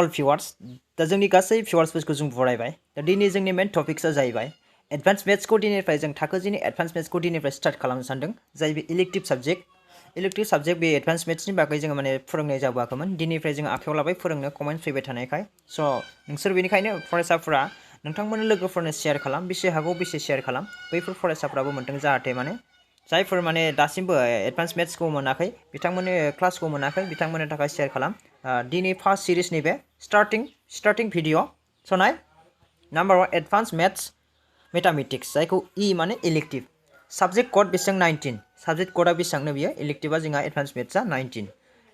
all viewers. दा जोंनि गासै भिउवार्सफोरखौ जों बरायबाय। दा दिनै जोंनि मेन टपिक्सआ जाहैबाय एडभान्स मेथ्सखौ दिनैनिफ्राय जों थाखो जिनि एडभान्स मेथ्सखौ दिनैनिफ्राय स्टार्ट खालामनो सानदों जाय बे इलेक्टिभ साबजेक्ट बे एडभान्स मेथ्सनि बागै जोङो माने फोरोंनाय जाबोआखैमोन दिनैनिफ्राय जों आखायाव लाबाय फोरोंनो कमेन्ट फैबाय थानायखाय स' नोंसोर बेनिखायनो फरायसाफोरा नोंथांमोननि लोगोफोरनो शेयार खालाम बेसे हागौ बेसे शेयार खालाम बैफोर फरायसाफोराबो मोनथों जाहाथे माने जायफोर माने दासिमबो एडभान्स मेथ्सखौ मोनाखै बिथांमोननि क्लासखौ मोनाखै बिथांमोननि थाखाय शेयार खालाम दिनै फार्स्ट सिरिजनि बे स्टार्टिं भिडिअ सनाय नाम्बार 1 एडभान्स मेथ्स मेथामेटिक्स जायखौ इ माने इलेक्टिभ साबजेक्ट कड बेसेबां 19 साबजेक्ट क'डआ बेसेबांनो बियो इलेक्टिभआ जोंहा एडभान्स मेथ्सआ 19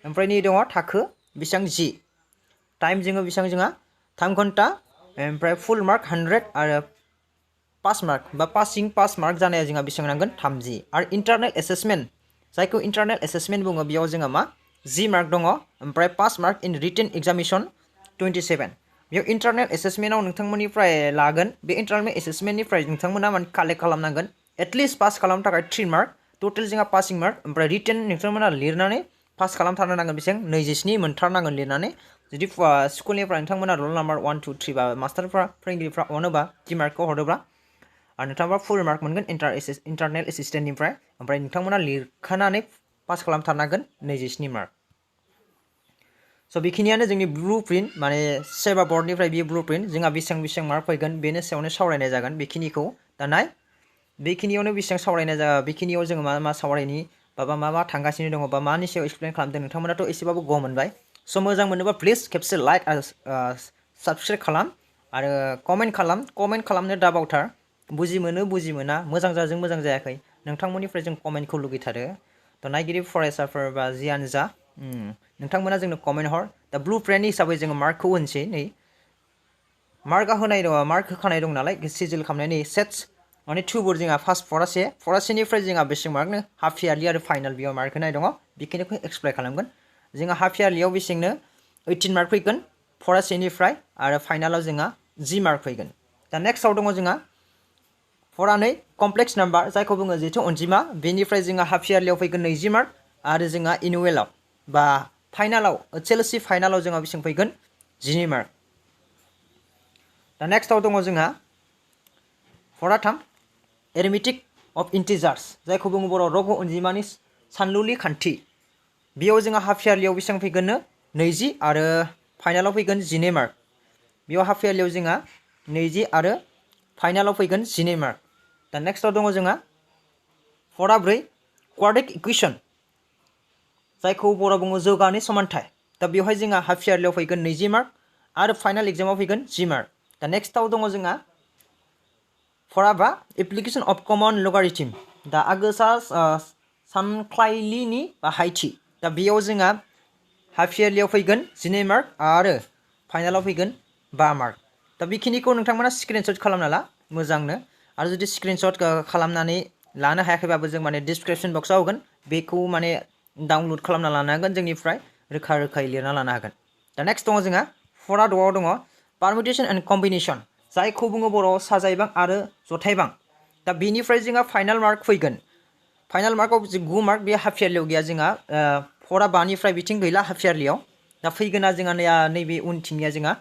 ओमफ्राय नै दङ थाखो बेसेबां 10 टाइम जोङो बेसेबां जोंहा 3 घन्टा ओमफ्राय फुल मार्क 100 आरो पास मार्क बा पास मार्क जानाया जोंहा बेसेबां नांगोन 30 आरो इन्टारनेल एसेसमेन्ट जायखौ इन्टारनेल एसेसमेन्ट बुङो बेयाव जोंहा मा 10 मार्क दङ ओमफ्राय pass mark in written examination 27 बेयाव इन्टारनेल एसेसमेन्टआव नोंथांमोननिफ्राय लागोन बे इन्टारनेल एसेसमेन्टनिफ्राय नोंथांमोना माने कालेक्ट खालामनांगोन एटलिस्ट पास खालामनो थाखाय 3 मार्क टोटेल जोंहा पासिं मार्क ओमफ्राय रिटेन नोंथांमोना लिरनानै पास खालामथारनो नांगोन बेसेबां 27 मोनथारनांगोन लिरनानै जुदि स्कुलनिफ्राय नोंथांमोना रल नाम्बार 1 2 3 बा मास्टारफ्रा फोरोंगिरिफ्रा अनोबा 3 मार्कखौ हरोब्ला आरो नोंथाङा फुल मार्क मोनगोन इन्टारनेल एसिस्टेन्टनिफ्राय ओमफ्राय नोंथांमोना लिरखानानै पास खालामथारनांगोन 27 मार्क स' बेखिनियानो जोंनि ब्लु प्रिन्ट माने सेबा बर्डनिफ्राय बियो ब्लु प्रिन्ट जोंहा बेसेबां मार्क फैगोन बेनि सायावनो सावरायनाय जागोन बेखिनिखौ दानाय बेखिनियावनो बेसेबां सावरायनाय बेखिनियाव जोङो मा सावरायनि बा मा थांगासिनो दङ बा मानि सायाव एक्सप्लेन खालामदों नोंथांमोनाथ' एसेबाबो ग मोनबाय स' मोजां मोनोबा प्लिज खेबसे लाइक आरो साबस्क्राइब खालाम आरो कमेन्ट खालामनो दाबावथार बुजि मोनो बुजि मोना मोजां जाजों मोजां जायाखै नोंथांमोननिफ्राय जों कमेन्टखौ लुगैथारो थ' नायगिरि फरायसाफोर बा जियानो जा नोंथांमोना जोंनो कमेन्ट हर दा ब्लु प्रिन्ट हिसाबै जोङो मार्कखौ होनोसै नै मार्कआ होनाय दङ मार्क होखानाय दं नालाय सिजिल खालामनायनि सेट्स माने थुबुर जोंहा फार्स्ट फरासेनिफ्राय जोंहा बेसेबां मार्कनो हाफ इयारलि आरो फाइनाल बेयाव मार्क होनाय दङ बेखिनिखौ एक्सप्लेन खालामगोन जोंहा हाफ इयारलियाव बेसेबांनो 18 मार्क फैगोन फरासेनिफ्राय आरो फाइनालाव जोंहा 10 मार्क फैगोन दा नेक्स्टआव दङ जोंहा फरानै कमप्लेक्स नाम्बार जायखौ बुङो जेथो अनजिमा बेनिफ्राय जोंहा हाफ इयारलियाव फैगोन 20 मार्क आरो जोंहा एनुवेलाव बा फाइनालाव एचएलसि फाइनालाव जोंहा बेसेबां फैगोन 12 मार्क दा नेक्स्टआव दङ जोंहा फरा 3 एरिथमेटिक अफ इन्टिजार्स जायखौ बुङो बर' रग' अनजिमानि सानलुलि खान्थि बेयाव जोंहा हाफ इयारलियाव बेसेबां फैगोननो 20 आरो फाइनालाव फैगोन 12 मार्क बेयाव हाफ इयारलियाव जोंहा 20 आरो फाइनालाव फैगोन 12 मार्क दा नेक्स्टआव दङ जोंहा फरा 4 क्वाड्रेटिक इकुवेशन जायखौ बर' बुङो जौगानि समानथाय दा बेवहाय जोंहा हाफ इयारलियाव फैगोन 20 मार्क आरो फाइनाल एग्जामाव फैगोन 10 मार्क दा नेक्स्टआव दङ जोंहा फरा 5 एप्लिकेशन अफ कमन लगारिथम दा आगोसा सानख्लायलिनि बाहायथि दा बेयाव जोंहा हाफ इयारलियाव फैगोन 12 मार्क आरो फाइनालाव फैगोन 5 मार्क दा बेखिनिखौ नोंथांमोना स्क्रिनशट खालामना ला मोजांनो आरो जुदि स्क्रिनशट खालामनानै लानो हायाखैबाबो जों माने डिसक्रिपशन बक्सआव होगोन बेखौ माने डाउनलड खालामना लानो हागोन जोंनिफ्राय रोखायै लिरना लानो हागोन दा नेक्स्ट दङ जोंहा फरा 2 आव दङ पारमिटेशन एन्ड कम्बिनेशन जायखौ बुङो बर'आव साजायबां आरो जथायबां दा बेनिफ्राय जोंहा फाइनाल मार्क फैगोन फाइनाल मार्कआव 9 मार्क बे हाफ इयारलियाव गैया जोंहा फरा 5 निफ्राय बिथिं गैला हाफ इयारलियाव दा फैगोना जोंहा नैबे उनथिंनिया जोंहा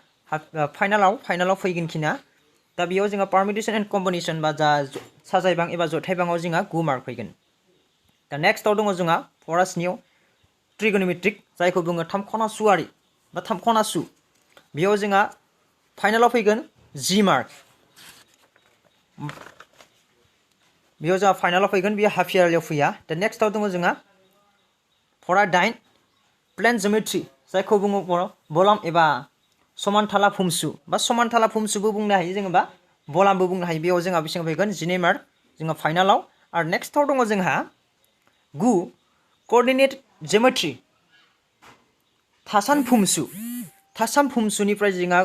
फाइनालाव फैगोन खिना दा बेयाव जोंहा पारमिटेशन एन्ड कम्बिनेशन बा जा साजायबां एबा जथायबाङाव जोंहा 9 मार्क फैगोन दा नेक्स्टआव दङ जोंहा फरा 7 आव ट्रिगोनोमेट्रिक जायखौ बुङो 3 खना सुआरि बा 3 खना सु बेयाव जोंहा फाइनालाव फैगोन 10 मार्क बेयाव जोंहा फाइनालाव फैगोन बेयो हाफ इयारलियाव फैया दा नेक्स्टआव दङ जोंहा फरा 8 प्लेन जिअमेट्रि जायखौ बुङो बलाम एबा समानथाला फुमसु बा समानथाला फुमसुबो बुंनो हायो जोङो बा बलामबो बुंनो हायो बेयाव जोंहा बेसेबां फैगोन 12 मार्क जोंहा फाइनालाव आरो नेक्स्टआव दङ जोंहा 9 कोअर्डिनेट जिअमेट्रि थासान फुमसुनिफ्राय जोंहा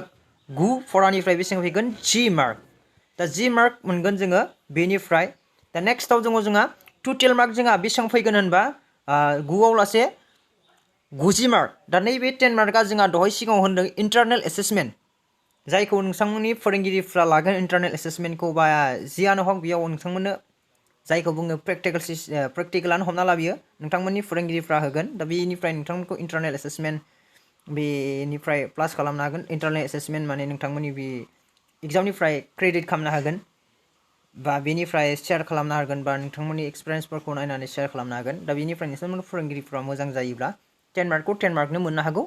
9 फरानिफ्राय बेसेबां फैगोन 10 मार्क दा 10 मार्क मोनगोन जोङो बेनिफ्राय दा नेक्स्टआव दङ जोंहा टोटेल मार्क जोंहा बेसेबां फैगोन होनबा 9 आव लासे 90 मार्क दा नैबे 10 मार्कआ जोंहा दहाय सिगाङाव होनदों इन्टारनेल एसेसमेन्ट जायखौ नोंथांमोननि फोरोंगिरिफ्रा लागोन इन्टारनेल एसेसमेन्टखौ बा जियानो हक बेयाव नोंथांमोननो जायखौ बुङो प्रेक्टिकेलानो हमना ला बियो नोंथांमोननि फोरोंगिरिफ्रा होगोन दा बेनिफ्राय नोंथांमोनखौ इन्टारनेल एसेसमेन्ट बेनिफ्राय प्लास खालामनो हागोन इन्टारनेल एसेसमेन्ट माने नोंथांमोननि बे एग्जामनिफ्राय क्रेडिट खालामनो हागोन बा बेनिफ्राय शेयार खालामनो हागोन बा नोंथांमोननि एक्सपिरियेन्सफोरखौ नायनानै शेयार खालामनो हागोन दा बेनिफ्राय नोंथांमोननि फोरोंगिरिफ्रा मोजां जायोब्ला 10 मार्कखौ 10 मार्कनो मोननो हागौ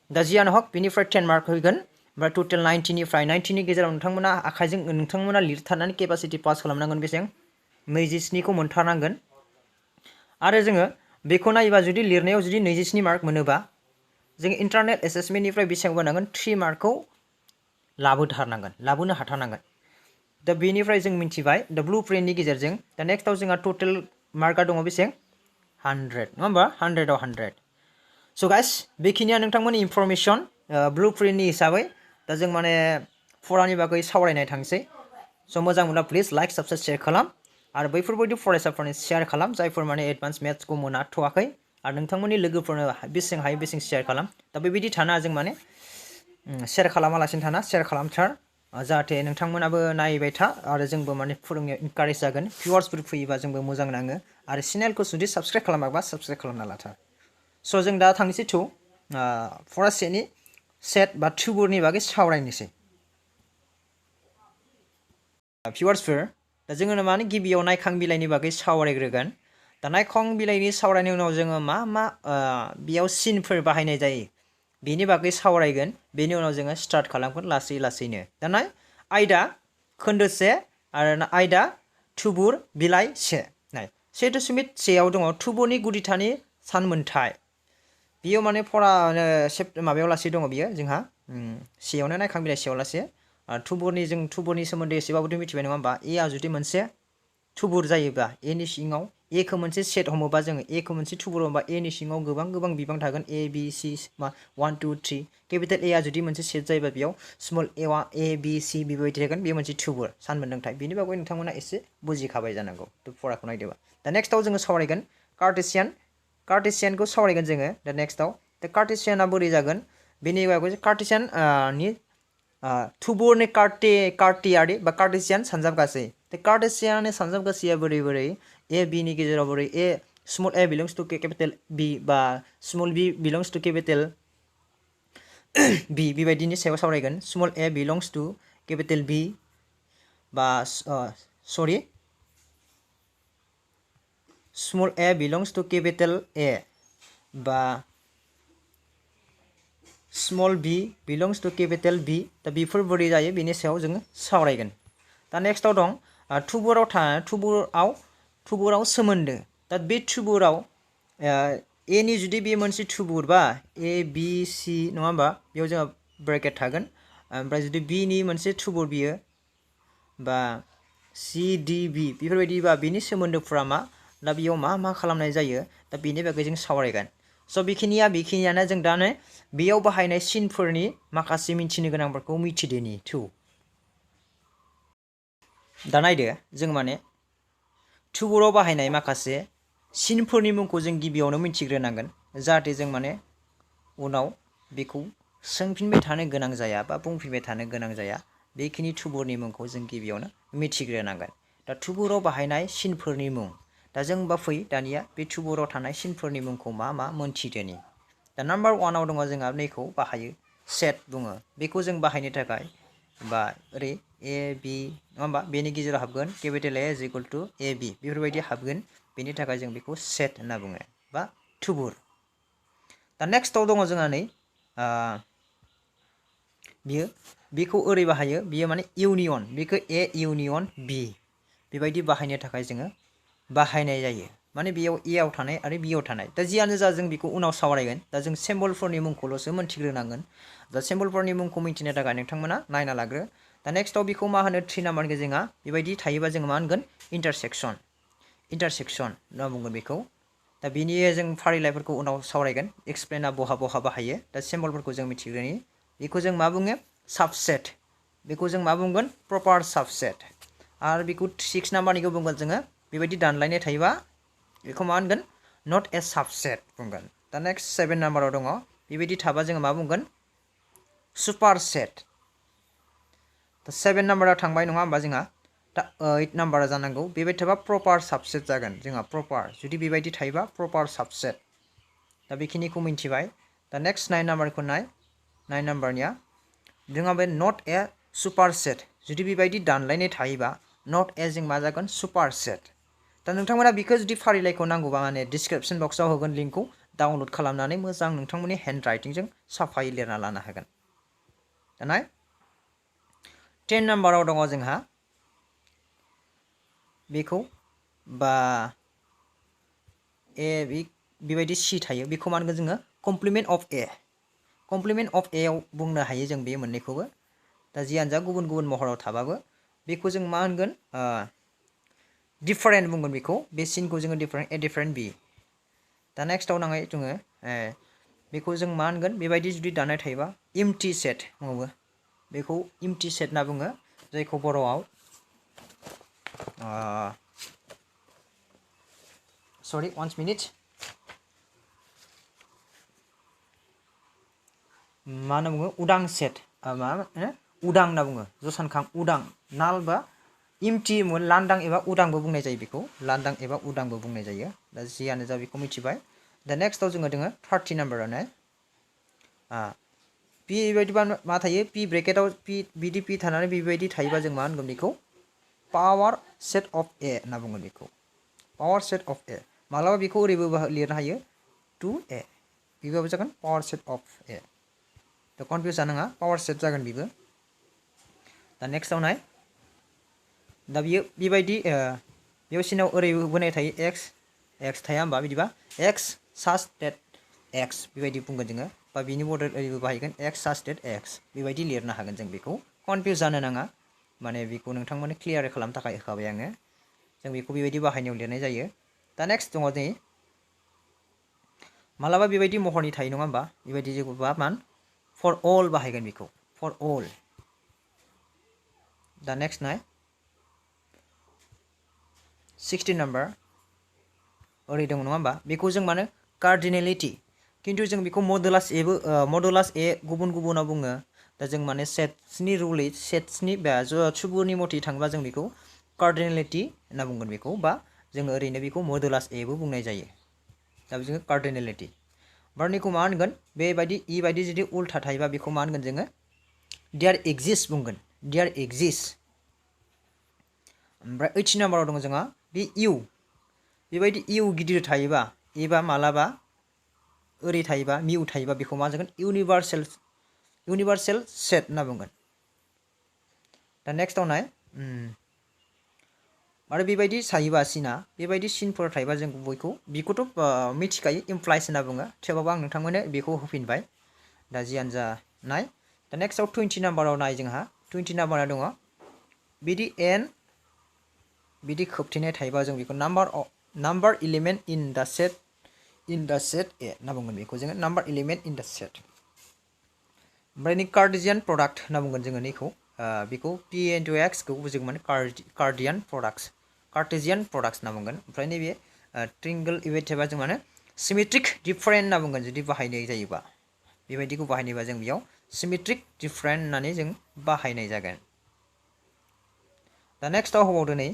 दा जियानो हक बेनिफ्राय 10 मार्क होगोन बा टटेल 90निफ्राय 90नि गेजेराव नोंथांमोना आखाइजों नोंथांमोना लिरथारनानै केपासिटि पास खालामनांगोन बेसेबां 27खौ मोनथारनांगोन आरो जोङो बेखौ नायोबा जुदि लिरनायाव जुदि 27 मार्क मोनोबा जों इन्टारनेल एसेसमेन्टनिफ्राय बेसेबां होनांगोन 3 मार्कखौ लाबोनो हाथारनांगोन दा बेनिफ्राय जों मिथिबाय दा ब्लुप्रिन्टनि गेजेरजों दा नेक्स्टआव जोंहा टटेल मार्कआ दङ बेसेबां 100 नङा होमबा 100आव 100 स' गाइस बेखिनिया नोंथांमोननि इनफरमेसन ब्लुप्रिन्टनि हिसाबै दा जों माने फरानि बागै सावरायनाय थांसै स' मोजां मोनब्ला प्लिज लाइक साबस्क्राइब शेयार खालाम आरो बैफोरबायदि फरायसाफोरनो शेयार खालाम जायफोर माने एडभान्स मेथ्सखौ मोनाथ'वाखै आरो नोंथांमोननि लोगोफोरनो बेसेबां हायो बेसेबां शेयार खालाम दा बेबायदि थाना जों माने शेयार खालामालासिनो थाना शेयार खालामथार जाहाथे नोंथांमोनाबो नायबाय था आरो जोंबो माने फोरोंनो इनकारेज जागोन भिउवार्सफोर फैयोबा जोंबो मोजां नाङो आरो चेनेलखौ जुदि साबस्क्राइब खालामाबा साबस्क्राइब खालामना लाथार स' जों दा थांनोसै थौ फरासेनि सेट बा थुबुरनि बागै सावरायनोसै भिउवार्सफोर दा जोङो माने गिबियाव नायखां बिलाइनि बागै सावरायग्रोगोन दा नायखां बिलाइनि सावरायनायनि उनाव जोङो मा बेयाव सिनफोर बाहायनाय जायो बेनि बागै सावरायगोन बेनि उनाव जोङो स्टार्ट खालामगोन लासै लासैनो दाना आयदा खोन्दोसे आरो आयदा थुबुर बिलाइ से नाय से दशमिक सेआव दङ थुबुरनि गुदिथानि सानमोनथाय बियो माने फरा माबायाव लासै दङ बियो जोंहा सेयावनो नायखां बिलाइ सेयाव लासै थुबुरनि सोमोन्दै एसेबाबोथ' मिथिबाय नङा होमबा ए आ जुदि मोनसे थुबुर जायोब्ला ए नि सिङाव ए खौ मोनसे सेट हमोबा जोङो ए खौ मोनसे थुबुर हमोबा ए नि सिङाव गोबां बिबां थागोन ए बि सि 1 2 3 केपिटेल ए आ जुदि मोनसे सेट जायोबा बेयाव स्मल ए बि सि बेबायदि थागोन बे मोनसे थुबुर सानमोनथाय बेनि बागै नोंथांमोना एसे बुजिखाबाय जानांगौ फराखौ नायदोंबा दा नेक्स्टआव जोङो सावरायगोन कार्टेसियानखौ सावरायगोन जोङो दा नेक्स्टआव दा कार्टेसियाना बोरै जागोन बेनि बागै कार्टेसियाननि थुबुरनि कार्टियारि बा कार्टेसियान सानजाबगासै दा कार्टेसियाननि सानजाबगासैया बोरै ए बि नि गेजेराव बोरै a small A belongs to capital B बा small B belongs to capital B बेबायदिनि सायाव सावरायगोन small A belongs to capital B बा small A belongs to capital A बा small B belongs to capital B दा बेफोर बोरै जायो बेनि सायाव जोङो सावरायगोन दा नेक्स्टआव दं थुबुराव सोमोन्दो दा बे थुबुराव ए नि जुदि बे मोनसे थुबुर बा ए बि सि नङा होमबा बेयाव जोंहा ब्रेकेट थागोन ओमफ्राय जुदि बि नि मोनसे थुबुर बियो बा सि डि बि बेफोरबायदि बा बेनि सोमोन्दोफ्रा मा दा बेयाव मा खालामनाय जायो दा बेनि बागै जों सावरायगोन स' बेखिनियानो जों दा बेयाव बाहायनाय सिनफोरनि माखासे मिथिनो गोनांफोरखौ मिथिदोनि थौ दा नायदो जों माने थुबुराव बाहायनाय माखासे सिनफोरनि मुंखौ जों गिबियावनो मिथिग्रोनांगोन जाहाथे जों माने उनाव बेखौ सोंफिनबाय थानो गोनां जाया बा बुंफिनबाय थानो गोनां जाया बेखिनि थुबुरनि मुंखौ जों गिबियावनो मिथिग्रोनांगोन दा थुबुराव बाहायनाय सिनफोरनि मुं दा जों फै दानिया बे थुबुराव थानाय सिनफोरनि मुंखौ मा मोनथिदोनि दा नाम्बार 1आव दङ जोंहा नैखौ बाहायो सेट बुङो बेखौ जों बाहायनो थाखाय बा ओरै ए बि नङा होमबा बेनि गेजेराव हाबगोन केपिटेल ए इज इकुवेल टु ए बि बेफोरबायदि हाबगोन बेनि थाखाय जों बेखौ सेट होनना बुङो बा थुबुर दा नेक्स्टआव दङ जोंहा नै बेखौ ओरै बाहायो बियो माने इउनियन बेखौ ए इउनियन बि बेबायदि बाहायनो थाखाय जोङो बाहायनाय जायो माने बेयाव ए आव थानाय आरो बि आव थानाय दा जियानो जा जों बेखौ उनाव सावरायगोन दा जों सिम्बलफोरनि मुंखौल'सो मोनथिग्रोनांगोन दा सिम्बलफोरनि मुंखौ मिथिनो थाखाय नोंथांमोना नायना लाग्रो दा नेक्स्टआव बेखौ मा होनो 3 नाम्बारनि जोंहा बेबायदि थायोबा जोङो मा होनगोन इन्टारसेक्सन होनना बुंगोन बेखौ दा बेनि जों फारिलाइफोरखौ उनाव सावरायगोन एक्सप्लेना बहा बाहायो दा सिम्बलफोरखौ जों मिथिग्रोनि बेखौ जों मा बुङो साबसेट बेखौ जों मा बुंगोन प्रपार साबसेट आरो बेखौ 6 नाम्बारनिखौ बुंगोन जोङो बेबायदि दानलायनाय थायोबा बेखौ मा होनगोन नट ए साबसेट बुंगोन दा नेक्स्ट 7 नाम्बाराव दङ बेबायदि थाबा जोङो मा बुंगोन सुपारसेट दा 7 नाम्बारा थांबाय नङा होमबा जोंहा दा 8 नाम्बारा जानांगौ बेबायदि थाबा प्रपार साबसेट जागोन जोंहा प्रपार जुदि बेबायदि थायोबा प्रपार साबसेट दा बेखिनिखौ मिथिबाय दा नेक्स्ट 9 नाम्बारखौ नाय 9 नाम्बारनिया जोंहा बे नट ए सुपारसेट जुदि बेबायदि दानलायनाय थायोबा नट ए जों मा जागोन सुपारसेट दा नोंथांमोना बेखौ जुदि फारिलाइखौ नांगौबा माने डिसक्रिप्शन बक्सआव होगोन लिंकखौ डाउनलड खालामनानै मोजां नोंथांमोननि हेन्ड राइटिंजों साफायै लिरना लानो हागोन दा नाय 10 नाम्बाराव दङ जोंहा बेखौ बा ए बेबायदि सी थायो बेखौ मा होनगोन जोङो complement of A complement of A आव बुंनो हायो जों बे मोननैखौबो दा जियानो जा गुबुन गुबुन महराव थाबाबो बेखौ जों मा होनगोन डिफारेन्ट बुंगोन बेखौ बे सिनखौ जोङो डिफारेन्ट ए डिफारेन्ट बी दा नेक्स्टआव नाङै जोङो बेखौ जों मा होनगोन बेबायदि जुदि दानाय थायोबा इम्पटि सेट बुङो बेखौ इम्पटि सेट होनना बुङो जायखौ बर'आव सरि 1 मिनिट मा होनना बुङो उदां सेट मा उदां होनना बुङो जसानखां उदां नाल बा इम्पटि लांदां एबा उदांबो बुंनाय जायो बेखौ लांदां एबा उदांबो बुंनाय जायो दा जियानो जा बेखौ मिथिबाय दा नेक्स्टआव जोङो दोङो 30 नाम्बारानो पि बेबायदिबा मा थायो पि ब्रेकेटाव पि बिदि पि थानानै बेबायदि थायोबा जों मा होनगोन बेखौ पावार सेट अफ ए होनना बुङो बेखौ पावार सेट अफ ए मालाबा बेखौ ओरैबो लिरनो हायो 2a बेबाबो जागोन पावार सेट अफ ए दा कनफिउस जानाङा पावार सेट जागोन बेबो दा नेक्स्टआव नाय दा बियो बेबायदि बेयाव सिनाव ओरै होनाय थायो एक्स थाया होमबा बिदिबा एक्स सास डेट एक्स बेबायदि बुंगोन जोङो बा बिनि बदल ओरैबो बाहायगोन एक्स सास डेट एक्स बेबायदि लिरनो हागोन जों बेखौ कनफिउस जानो नाङा माने बेखौ नोंथांमोननो क्लियार खालामनो थाखाय होखाबाय आङो जों बेखौ बेबायदि बाहायनायाव लिरनाय जायो दा नेक्स्ट दङ नै मालाबा बेबायदि महरनि थायो नङा होमबा बेबायदि जेबा मान फर अल बाहायगोन बेखौ फर अल दा नेक्स्ट नाय 16 नाम्बार ओरै दङ नङा होमबा बेखौ जों मानो कार्डिनेलिटी खिन्थु जों बेखौ मडुलास ए गुबुन गुबुनाव बुङो दा जों माने सेट्सनि रुलै सेट्सनि थुबुरनि मथै थाङोबा जों बेखौ कार्डिनेलिटी होनना बुंगोन बेखौ बा जोङो ओरैनो बेखौ मडुलास एबो बुंनाय जायो दा जोङो कार्डिनेलिटी बारनिखौ मा होनगोन बेबायदि इ बायदि जुदि उल्था थायोबा बेखौ मा होनगोन जोङो देयार एक्जिस्ट बुंगोन देयार एक्जिस्ट ओमफ्राय 18 नाम्बाराव दङ जोंहा बे इउ बेबायदि इउ गिदिर थायोबा एबा मालाबा ओरै थायोबा मिउ थायोबा बेखौ मा जागोन इउनिभार्सेल सेट होनना बुंगोन दा नेक्स्टआव नाय आरो बेबायदि थायोबा सिना बेबायदि सिनफोर थायोबा जों बयखौ बेखौथ' मिथिखायो इमप्लाइस होनना बुङो थेवबाबो आं नोंथांमोननो बेखौ होफिनबाय दा जियानो जा नाय दा नेक्स्टआव 20 नाम्बाराव नाय जोंहा 20 नाम्बारा दङ बिदि एन बिदि खोबथेनाय थायोबा जों बेखौ number element in the set ए होनना बुंगोन बेखौ जोङो number element in the set ओमफ्राय नै कार्टेसियान प्रडाक्ट होनना बुंगोन जोङो नैखौ बेखौ पि इनटु एक्सखौ जों माने कार्टेसियान प्रडाक्ट्स होनना बुंगोन ओमफ्राय नैबे ट्रिंगल इवेट थायोबा जों माने सिमेट्रिक डिफारेन्ट होनना बुंगोन जुदि बाहायनाय जायोबा बेबायदिखौ बाहायनोबा जों बेयाव सिमेट्रिक डिफारेन्ट होननानै जों बाहायनाय जागोन दा नेक्स्टआव होबावदो नै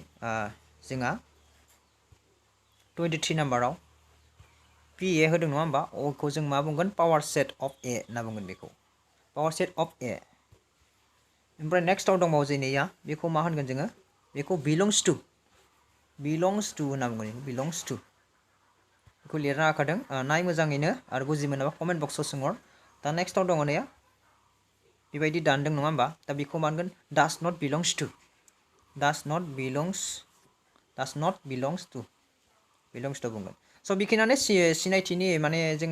जोंहा 23 नाम्बाराव पि ए होदों नङा होमबा अखौ जों मा बुंगोन पावार सेट अफ ए होनना बुंगोन बेखौ पावार सेट अफ ए ओमफ्राय नेक्स्टआव दंबावो जोंनिया बेखौ मा होनगोन जोङो बेखौ बिलंस टु होनना बुंगोन बिलंस टु बेखौ लिरना होखादों नाय मोजाङैनो आरो बुजि मोनाबा कमेन्ट बक्सआव सोंहर दा नेक्स्टआव दङ ने बेबायदि दानदों नङा होमबा दा बेखौ मा होनगोन डास नट बिलंस टु बुंगोन स' बेखिनियानो सिनायथिनि माने जों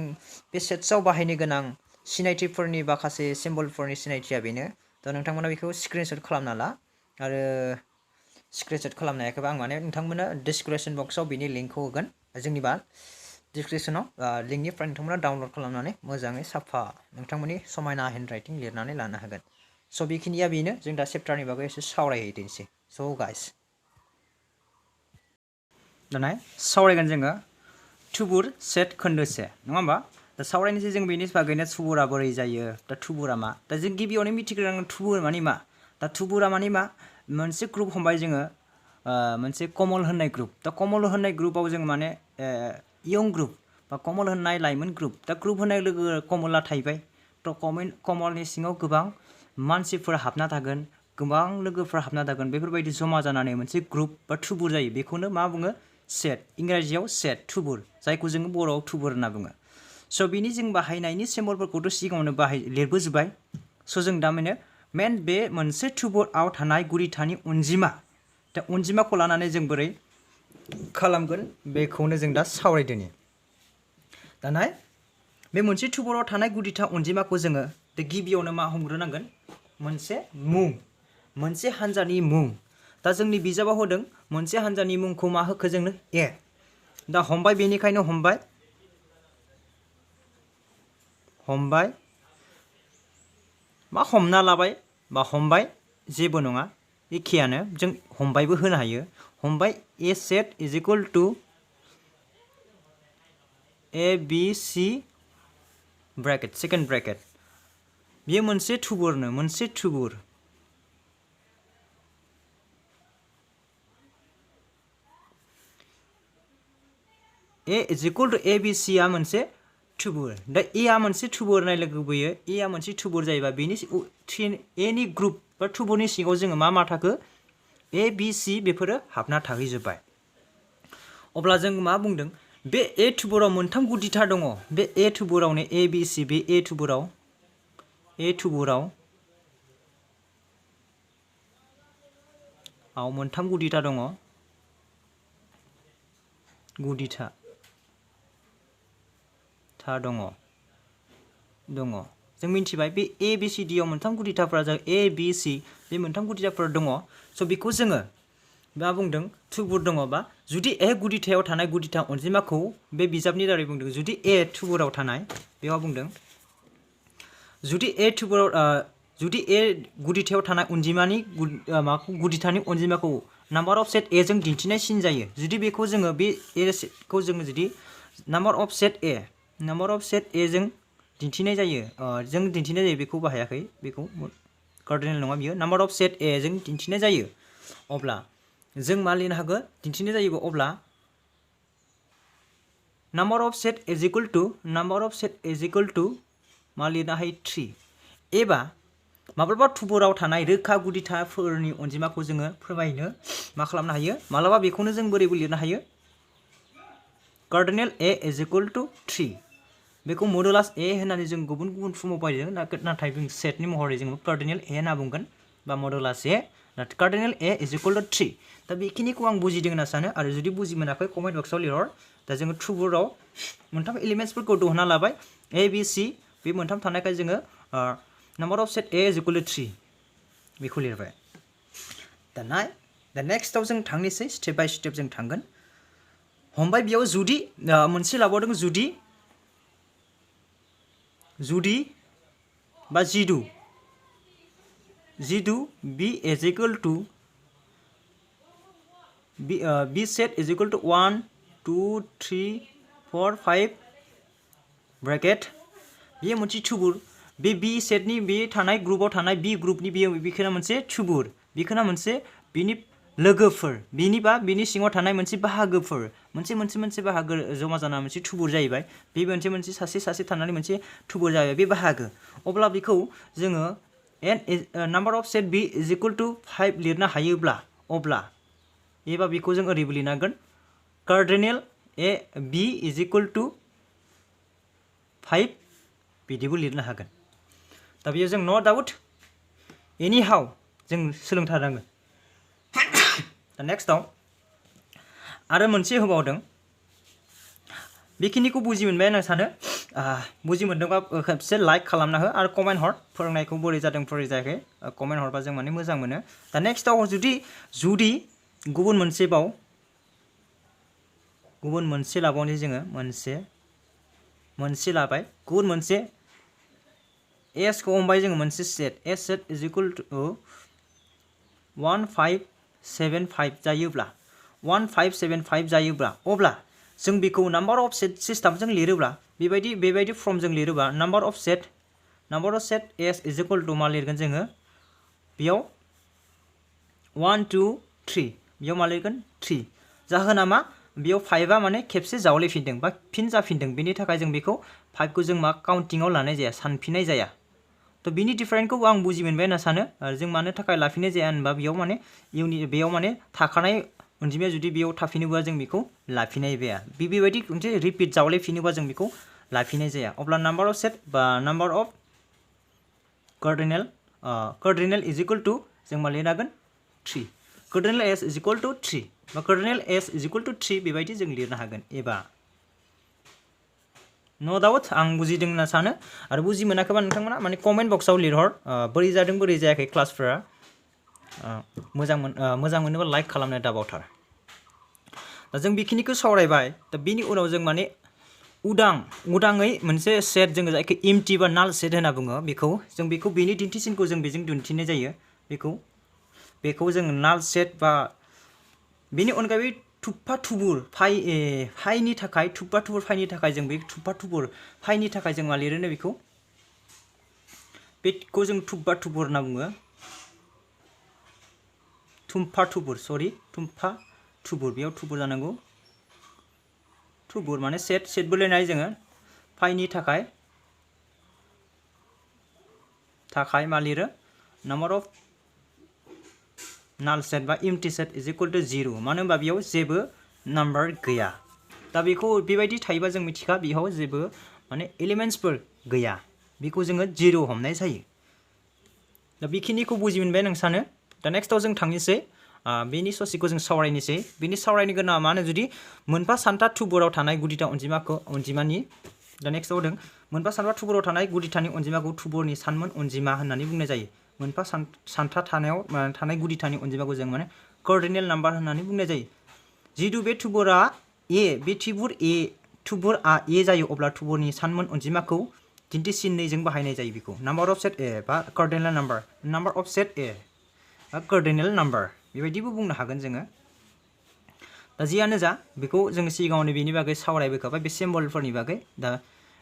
बे सेट्सआव बाहायनो गोनां सिनायथिफोरनि माखासे सिम्बलफोरनि सिनायथिया बेनो थ' नोंथांमोना बेखौ स्क्रिनशट खालामना ला आरो स्क्रिनशट खालामनो हायाखैबा आं माने नोंथांमोना डिसक्रिपसन बक्सआव बिनि लिंकखौ होगोन जोंनिबा डिसक्रिपसनाव लिंकनिफ्राय नोंथांमोना डाउनलड खालामनानै मोजाङै साफा नोंथांमोननि समायना हेन्ड राइटिं लिरनानै लानो हागोन स' बेखिनिया बेनो जों दा चेप्टारनि बागै एसे सावरायहैदिनोसै स' गाइस दानाय सावरायगोन जोङो थुबुर सेट खोन्दोसे नङा होमबा दा सावरायनोसै जों बेनि बागैनो थुबुरा बोरै जायो दा थुबुरा मा दा जों गिबियावनो मिथिग्रोनांगोन थुबुर माने मा दा थुबुरा माने मा मोनसे ग्रुप हमबाय जोङो मोनसे कमल होननाय ग्रुप दा कमल होननाय ग्रुपआव जों माने इयं ग्रुप बा कमल होननाय लाइमोन ग्रुप दा ग्रुप होननाय लोगो कमला थाहैबाय थ' कमलनि सिङाव गोबां मानसिफोर हाबना थागोन गोबां लोगोफोर हाबना थागोन बेफोरबायदि जमा जानानै मोनसे ग्रुप बा थुबुर जायो बेखौनो मा बुङो सेट इंराजियाव सेट थुबुर जायखौ जोङो बर'आव थुबुर होनना बुङो स' बिनि जों बाहायनायनि सिम्बलफोरखौथ' सिगाङावनो लिरबोजोबबाय स' जों दा मेन बे मोनसे थुबुरआव थानाय गुदिथानि अनजिमा दा अनजिमाखौ लानानै जों बोरै खालामगोन बेखौनो जों दा सावरायदोनि दाना बे मोनसे थुबुराव थानाय गुदिथा अनजिमाखौ जोङो गिबियावनो मा हमग्रोनांगोन मोनसे मुं मोनसे हान्जानि मुं दा जोंनि बिजाबाव होदों मोनसे हान्जानि मुंखौ मा होखो जोंनो ए दा हमबाय बेनिखायनो हमबाय मा हमना लाबाय बा हमबाय जेबो नङा एखेयानो जों हमबायबो होनो हायो हमबाय A set is equal to A B C bracket second bracket बेयो मोनसे थुबुरनो मोनसे थुबुर A is equal to A B C आ मोनसे थुबुर दा ए आ मोनसे थुबुर होननाय लोगो बैयो ए आ मोनसे थुबुर जायोबा बेनि ए नि ग्रुप बा थुबुरनि सिङाव जोङो मा थाखो ए बी सी बेफोरो हाबना थाहैजोबबाय अब्ला जों मा बुंदों बे ए थुबुराव मोनथाम गुदिथा दङ बे ए थुबुरावनो ए बी सी बे ए थुबुराव मोनथाम गुदिथा दङ गुदिथा दङ जों मिथिबाय बे ए बी सी डी आव मोनथाम गुदिथाफोरा जाबाय ए बी सी बे मोनथाम गुदिथाफोर दङ स' बेखौ जोङो मा बुंदों थुबुर दङबा जुदि ए गुदिथायाव थानाय गुदिथा अनजिमाखौ बे बिजाबनि दारै बुंदों जुदि ए थुबुराव थानाय बेयाव बुंदों जुदि ए गुदिथायाव थानाय अनजिमानि गुदिथानि अनजिमाखौ नाम्बार अफ सेट ए जों दिन्थिनाय सिन जायो जुदि बेखौ जोङो बे ए सेटखौ जोङो जुदि नाम्बार अफ सेट ए जों दिन्थिनाय जायो बेखौ बाहायाखै बेखौ कार्डिनेल नङा बियो नाम्बार अफ सेट ए जों दिन्थिनाय जायो अब्ला जों मा लिरनो हागोन दिन्थिनाय जायोबा अब्ला number of set is equal to मा लिरनो हायो 3 एबा माब्लाबा थुबुराव थानाय रोखा गुदिथाफोरनि अनजिमाखौ जोङो फोरमायनो मा खालामनो हायो माब्लाबा बेखौनो जों बोरैबो लिरनो हायो कार्डिनेल ए इज इक्वल टू 3 बेखौ मडुलास ए होननानै जों गुबुन गुबुन फर्माव बाहायदों नाथाय जों सेटनि महरै जों कार्डिनेल ए होनना बुंगोन बा मडुलास ए नाथाय कार्डिनेल ए इज इक्वल टू 3 दा बेखिनिखौ आं बुजिदों होनना सानो आरो जुदि बुजि मोनाखै कमेन्ट बक्सआव लिरहर दा जोङो थुबुराव मोनथाम एलिमेन्ट्सफोरखौ दिहुनना लाबाय ए बी सी बे मोनथाम थानायखाय जोङो number of set A is equal to 3 बेखौ लिरबाय दा नेक्स्टआव जों थांनोसै स्टेप बाय स्टेप जों थांगोन हमबाय बेयाव जुदि मोनसे लाबावदों जुदि बा जिदु B is equal to B set is equal to 1 2 3 4 5 bracket बेयो मोनसे थुबुर बे बी सेटनि बे थानाय ग्रुपआव थानाय बी ग्रुपनि बेखौनो मोनसे थुबुर बेखौनो मोनसे बिनि लोगोफोर बिनि सिङाव थानाय मोनसे बाहागोफोर मोनसे बाहागो जमा जाना मोनसे थुबुर जाहैबाय बे मोनसे सासे थानानै मोनसे थुबुर जाबाय बे बाहागो अब्ला बेखौ जोङो number of set B is equal to 5 लिरनो हायोब्ला अब्ला एबा बेखौ जों ओरैबो लिरनो हागोन कार्डिनेल A B is equal to 5 बिदिबो लिरनो हागोन दा बेयाव जों नो डाउट एनि हाउ जों सोलोंथारनांगोन दा नेक्स्टआव आरो मोनसे होबावदों बेखिनिखौ बुजि मोनबाय आं सानो बुजि मोनदोंबा खेबसे लाइक खालामना हो आरो कमेन्ट हर फोरोंनायखौ बोरै जादों बोरै जायाखै कमेन्ट हरबा जों माने मोजां मोनो दा नेक्स्टआव जुदि गुबुन मोनसे लाबावनि जोङो मोनसे लाबाय गुबुन मोनसे एस खौ हमबाय जोङो मोनसे set S set is equal to 1575 जायोब्ला 1575 जायोब्ला अब्ला जों बेखौ नाम्बार अफ सेट सिस्टेमजों लिरोब्ला बेबायदि फर्मजों लिरोब्ला number of set S is equal to मा लिरगोन जोङो बेयाव 1 2 3 बेयाव मा लिरगोन 3 जाहोना मा बेयाव 5आ माने खेबसे जावलेफिनदों बा फिन जाफिनदों बेनि थाखाय जों बेखौ 5 को जों मा काउन्टिंआव लानाय जाया सानफिननाय जाया तो बिनि डिफरेन्टखौ आं बुजि मोनबाय होनना सानो जों मानो थाखाय लाफिननाय जाया होनबा बेयाव माने बेयाव माने थाखानाय अनजिमाया जुदि बेयाव थाफिनोबा जों बेखौ लाफिननाय जाया बेबायदि मोनसे रिपिट जावलेफिनोबा जों बेखौ लाफिननाय जाया अब्ला नाम्बार अफ सेट बा number of cardinal is equal to जों मा लिरनो हागोन 3 cardinal S is equal to 3 बा cardinal S is equal to 3 बेबायदि जों लिरनो हागोन एबा नो डाउट आं बुजिदों होनना सानो आरो बुजि मोनाखैबा नोंथांमोना माने कमेन्ट बक्सआव लिरहर बोरै जादों बोरै जायाखै क्लासफोरा मोजां मोनोबा लाइक खालामनो दाबावथार दा जों बेखिनिखौ सावरायबाय दा बेनि उनाव जों माने उदाङै मोनसे सेट जों जायखौ एम्प्टी बा नाल सेट होनना बुङो बेखौ बेनि दिन्थिसिनखौ जों बेजों दिन्थिनाय जायो बेखौ जों नाल सेट बा बेनि अनगायै थुप्पा थुबुर फाइनि थाखाय थुप्पा थुबुर फाइनि थाखाय जों बे थुप्पा थुबुर फाइनि थाखाय जों मा लिरोनो बेखौ जों थुप्पा थुबुर होनना बुङो थुम्फा थुबुर बेयाव थुबुर जानांगौ थुबुर माने सेट बोलायनाय जोङो फाइनि थाखाय मा लिरो नाम्बार अफ नाल सेट बा empty set is equal to 0 मानो होनबा बेयाव जेबो नाम्बार गैया दा बेखौ बेबायदि थायोबा जों मिथिखा बेयाव जेबो माने एलिमेन्ट्सफोर गैया बेखौ जोङो 0 हमनाय जायो दा बेखिनिखौ बुजि मोनबाय नों सानो दा नेक्स्टआव जों थांनोसै बेनि ससेखौ जों सावरायनोसै बेनि सावरायनो गोनां मानो जुदि मोनफा सानथा थुबुराव थानाय गुदिथा अनजिमानि दा नेक्स्टआव दों मोनफा सानफा थुबुराव थानाय गुदिथानि अनजिमाखौ थुबुरनि सानमोन अनजिमा होननानै बुंनाय जायो मोनफा सानथा थानाय गुदिथानि अनजिमाखौ जों माने कार्डिनेल नाम्बार होननानै बुंनाय जायो जिदु बे थुबुरा थुबुरआ ए जायो अब्ला थुबुरनि सानमोन अनजिमाखौ दिन्थिसिननै जों बाहायनाय जायो बेखौ नाम्बार अफ सेट ए बा कार्डिनेल नाम्बार अफ सेट ए बा कार्डिनेल नाम्बार बेबायदिबो बुंनो हागोन जोङो दा जियानो जा बेखौ जों सिगाङावनो बेनि बागै सावरायबोखाबाय बे सिम्बलफोरनि बागै दा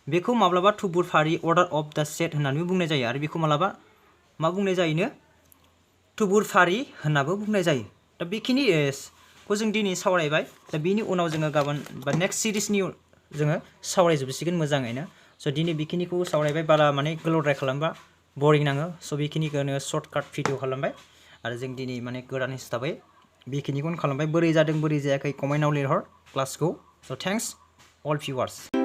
बेखौ माब्लाबा थुबुर फारि अर्डार अफ द सेट होननानैबो बुंनाय जायो आरो बेखौ माब्लाबा मा बुंनाय जायोनो थुबुर फारि होननाबो बुंनाय जायो दा बेखिनिखौ जों दिनै सावरायबाय दा बेनि उनाव जोङो गाबोन बा नेक्स्ट सिरिसनि जोङो सावरायजोबसिगोन मोजाङैनो स' दिनै बेखिनिखौ सावरायबाय बारा माने गोलावद्राय खालामबा बरिं नाङो स' बेखिनिखौनो सर्टकाट भिडिअ खालामबाय आरो जों दिनै माने गोदान हिसाबै बेखिनिखौनो खालामबाय बोरै जादों बोरै जायाखै कमेन्टआव लिरहर क्लासखौ स' थेंक्स अल भिउवार्स